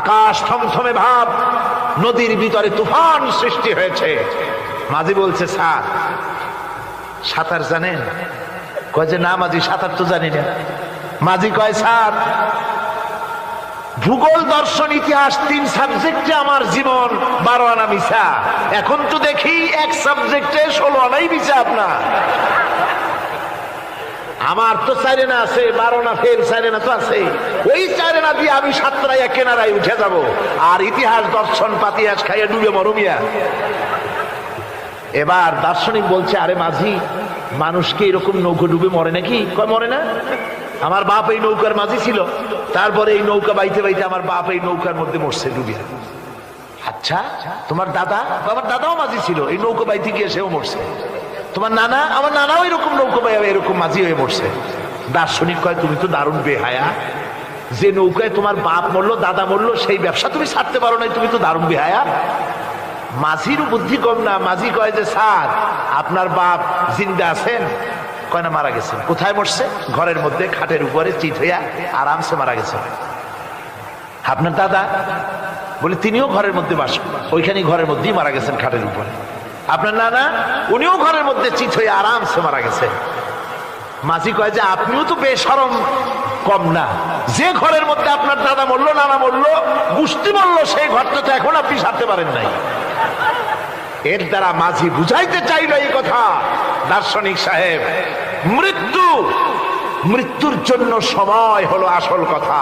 আকাশ থমথমে ভাব, নদীর ভিতরে তুফান সৃষ্টি হয়েছে। মাঝি বলছে, স্যার সাঁতার জানেন? কয় যে না মাঝি, সাঁতার তো জানি না। মাঝি কয়, স্যার ভূগোল, দর্শন, ইতিহাস 3 সাবজেক্টে আমার জীবন 12 আনা মিছা। এখন তো দেখি এক সাবজেক্টে 16 আনাই মিছা আপনার। আমার তো 4 আনা আছে, 12 আনা ফেল, 4 আনা তো আছে। ওই 4 আনা দিয়ে আমি সাতরাইয়া কেনারায় উঠে যাব, আর ইতিহাস দর্শন পাতিয়াস খাইয়া ডুবে মরমিয়া। এবার দার্শনিক বলছে, আরে মাঝি, মানুষকে এরকম নৌকো ডুবে মরে নাকি? কয় মরে না। আমার বাপ এই নৌকার মাঝি ছিল, তারপরে এই নৌকা বাইতে বাইতে আমার বাপ এই নৌকার মধ্যে মরছে ডুবিয়া। আচ্ছা, তোমার দাদা? আমার দাদাও মাঝি ছিল, এই নৌকা বাইতে গিয়ে সেও মরছে। তোমার নানা? আমার নানাও এরকম নৌকা বাইয়া এরকম মাঝি হয়ে মরছে। দার্শনিক কয়, তুমি তো দারুণ বেহায়া, যে নৌকায় তোমার বাপ মরলো, দাদা মরলো, সেই ব্যবসা তুমি ছাড়তে পারো না, তুমি তো দারুণ বেহায়া। মাঝিরও বুদ্ধি কম না। মাঝি কয় যে, স্যার আপনার বাপ জিন্দা আছেন? কয় না, মারা গেছেন। কোথায় মরছে? ঘরের মধ্যে খাটের উপরে চিত হইয়া আরামসে মারা গেছেন। আপনার দাদা? বলে তিনিও ঘরের মধ্যে বাস, ওইখানে ঘরের মধ্যেই মারা গেছেন, খাটের উপরে। আপনার নানা? উনিও ঘরের মধ্যে চিত হয়ে আরামসে মারা গেছে। মাঝি কয় যে, আপনিও তো বেশরম কম না, যে ঘরের মধ্যে আপনার দাদা মরলো, নানা মরলো, গুষ্টি মরলো, সেই ঘরটা তো এখন আপনি সারতে পারেন নাই। এর দ্বারা মাঝি বুঝাইতে চাইল এই কথা, দার্শনিক সাহেব, মৃত্যুর জন্য সময় হলো আসল কথা।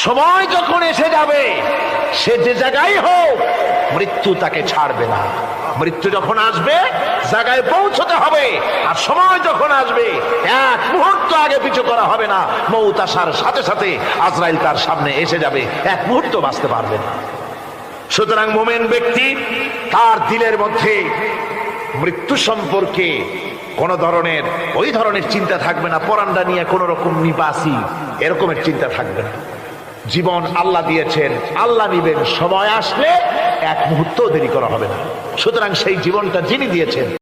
সময় যখন এসে যাবে, সে যে জায়গায় হোক, মৃত্যু তাকে ছাড়বে না। মৃত্যু যখন আসবে, জায়গায় পৌঁছতে হবে। আর সময় যখন আসবে, 1 মুহূর্ত আগে পিছু করা হবে না। মউত আসার সাথে সাথে আজরাইল তার সামনে এসে যাবে, 1 মুহূর্ত বাঁচতে পারবে না। সুতরাং মোমেন ব্যক্তি, তার দিলের মধ্যে মৃত্যু সম্পর্কে কোন ধরনের ওই ধরনের চিন্তা থাকবে না। পরান্ডা নিয়ে কোন রকম নিবাসী এরকমের চিন্তা থাকবে না। জীবন আল্লাহ দিয়েছেন, আল্লাহ নিবেন, সময় আসলে 1 মুহূর্ত দেরি করা হবে না। সুতরাং সেই জীবনটা যিনি দিয়েছেন